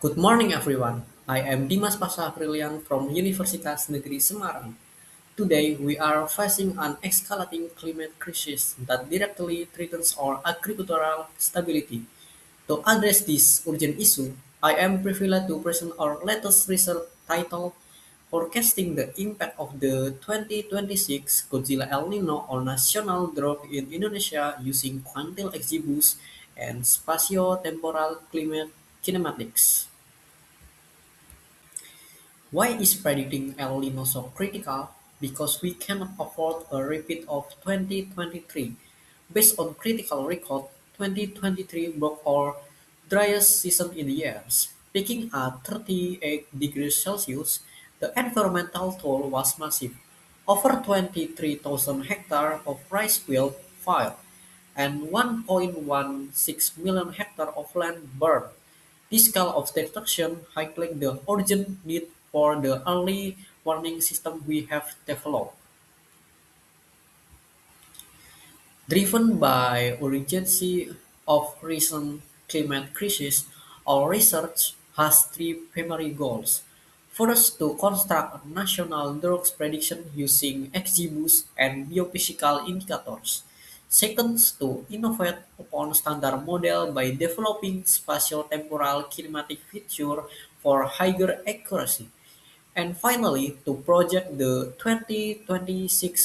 Good morning, everyone. I am Dimas Pasha Aprilian from Universitas Negeri Semarang. Today, we are facing an escalating climate crisis that directly threatens our agricultural stability. To address this urgent issue, I am privileged to present our latest research titled Forecasting the Impact of the 2026 Godzilla El Nino on National Drought in Indonesia using Quantile XGBoost and Spatio-Temporal Climate Kinematics. Why is predicting El Nino so critical? Because we cannot afford a repeat of 2023. Based on critical record, 2023 broke our driest season in years. Peaking at 38 degrees Celsius, the environmental toll was massive. Over 23,000 hectares of rice field failed, and 1.16 million hectares of land burned. This scale of destruction highlights the urgent need for the early warning system we have developed. Driven by urgency of recent climate crisis, our research has three primary goals. First, to construct a national drought prediction using XGBoost and biophysical indicators. Second, to innovate upon standard model by developing spatio-temporal kinematic feature for higher accuracy. And finally, to project the 2026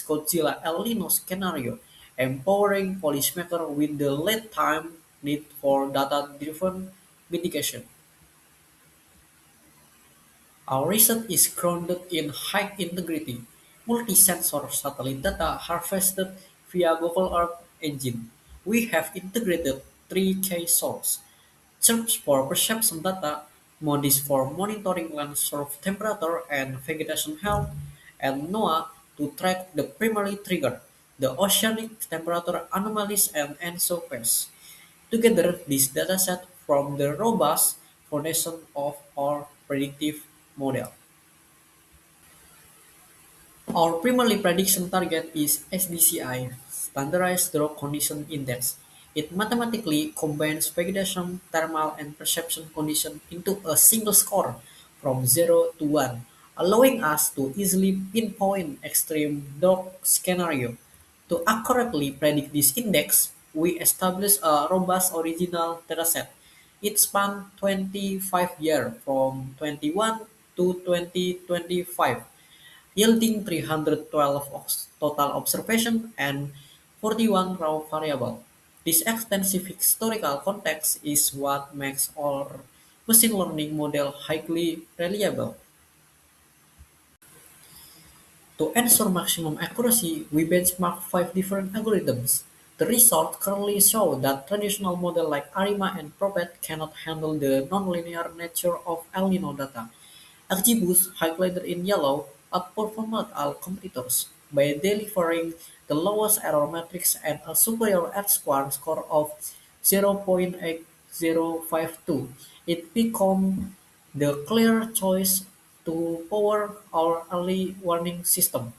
Godzilla El Nino scenario, empowering policymakers with the lead time need for data-driven mitigation. Our research is grounded in high-integrity, multi-sensor satellite data harvested via Google Earth Engine. We have integrated three key sources: Chirps for perception data, MODIS for monitoring land surface temperature and vegetation health, and NOAA to track the primary trigger, the oceanic temperature anomalies and ENSO pests. Together, this dataset form the robust foundation of our predictive model. Our primary prediction target is SDCI, Standardized Drought Condition Index. It mathematically combines vegetation, thermal, and perception condition into a single score from 0 to 1, allowing us to easily pinpoint extreme drought scenario. To accurately predict this index, we established a robust original dataset. It spanned 25 years from 21 to 2025, yielding 312 total observation and 41 raw variable. This extensive historical context is what makes our machine learning model highly reliable. To ensure maximum accuracy, we benchmark five different algorithms. The results currently show that traditional models like ARIMA and Propet cannot handle the nonlinear nature of El Nino data. XGBoost, highlighted in yellow, outperformed all competitors by delivering the lowest error matrix and a superior H-square score of 0.8052. It became the clear choice to power our early warning system.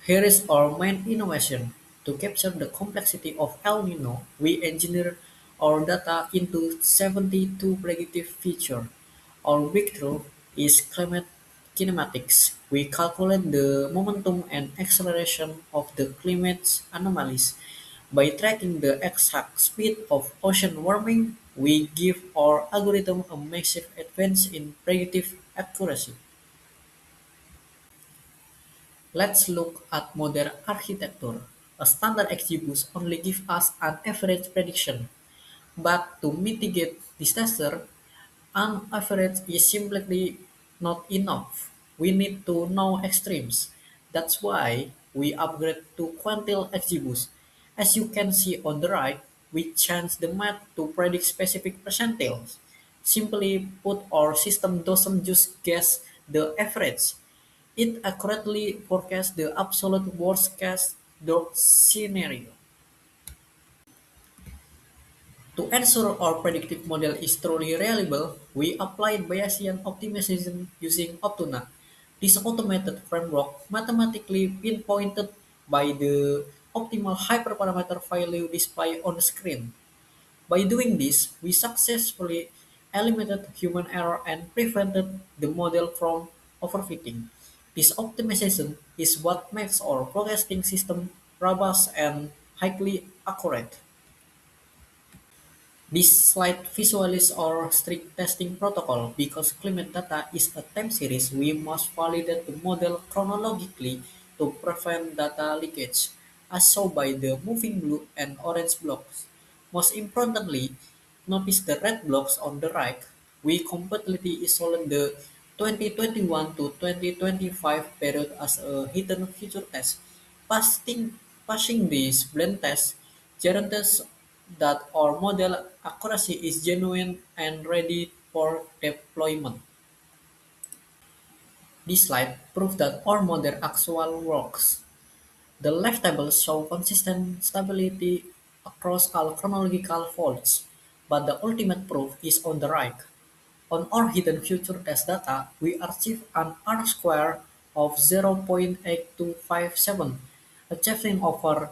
Here is our main innovation. To capture the complexity of El Nino, we engineered our data into 72 predictive features. Our breakthrough is climate kinematics. We calculate the momentum and acceleration of the climate anomalies. By tracking the exact speed of ocean warming, we give our algorithm a massive advance in predictive accuracy. Let's look at modern architecture. A standard XGBoost only gives us an average prediction, but to mitigate disaster, an average is simply not enough. We need to know extremes. That's why we upgrade to Quantile XGBoost. As you can see on the right, we change the math to predict specific percentiles. Simply put, our system doesn't just guess the average. It accurately forecasts the absolute worst-case drought scenario. To ensure our predictive model is truly reliable, we applied Bayesian optimization using Optuna. This automated framework mathematically pinpointed by the optimal hyperparameter value displayed on the screen. By doing this, we successfully eliminated human error and prevented the model from overfitting. This optimization is what makes our forecasting system robust and highly accurate. This slide visualizes our strict testing protocol. Because climate data is a time series, we must validate the model chronologically to prevent data leakage, as shown by the moving blue and orange blocks. Most importantly, notice the red blocks on the right. We completely isolate the 2021 to 2025 period as a hidden future test. Passing this blend test guarantees that our model accuracy is genuine and ready for deployment. This slide proves that our model actually works. The left table shows consistent stability across all chronological faults, but the ultimate proof is on the right. On our hidden future test data, we achieved an R-square of 0.8257, achieving over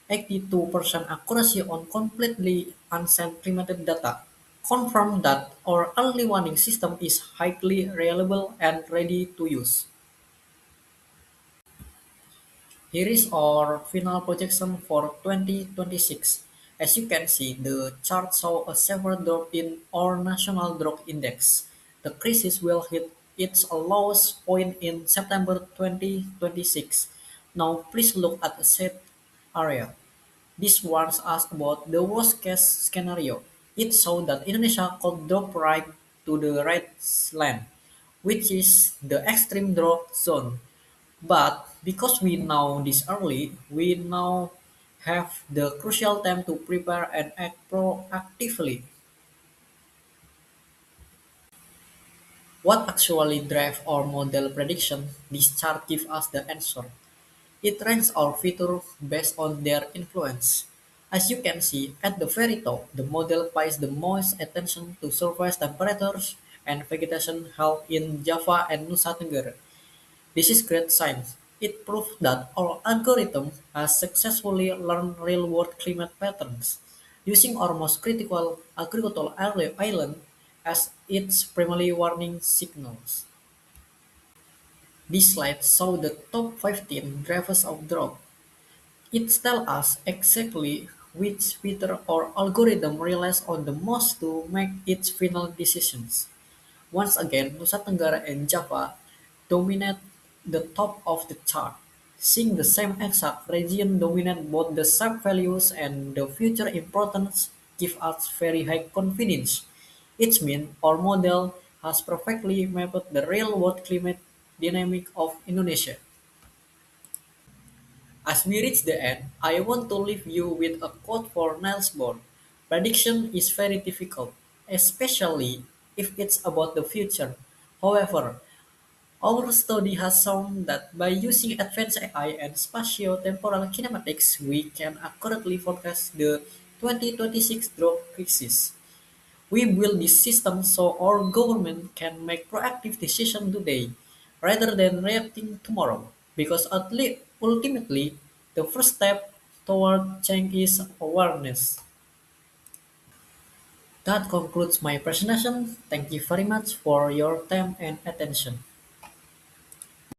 82% accuracy on completely unsent primitive data. Confirm that our early warning system is highly reliable and ready to use. Here is our final projection for 2026. As you can see, the chart shows a severe drop in our national drug index. The crisis will hit its lowest point in September 2026. Now please look at the set area. This warns us about the worst case scenario. It shows that Indonesia could drop right to the red line, which is the extreme drought zone. But because we know this early, we now have the crucial time to prepare and act proactively. What actually drives our model prediction? This chart gives us the answer. It ranks our features based on their influence. As you can see at the very top, the model pays the most attention to surface temperatures and vegetation health in Java and Nusa Tenggara. This is great science. It proves that our algorithm has successfully learned real-world climate patterns, using our most critical agricultural island as its primary warning signals. This slide shows the top 15 drivers of drought. It tells us exactly which feature our algorithm relies on the most to make its final decisions. Once again, Nusa Tenggara and Java dominate the top of the chart. Seeing the same exact region dominate both the sub-values and the future importance give us very high confidence. It means our model has perfectly mapped the real-world climate dynamic of Indonesia. As we reach the end, I want to leave you with a quote for Niels Bohr. Prediction is very difficult, especially if it's about the future. However, our study has shown that by using advanced AI and spatio-temporal kinematics, we can accurately forecast the 2026 drought crisis. We build this system so our government can make proactive decisions today rather than reacting tomorrow. Because ultimately, the first step toward change is awareness. That concludes my presentation. Thank you very much for your time and attention.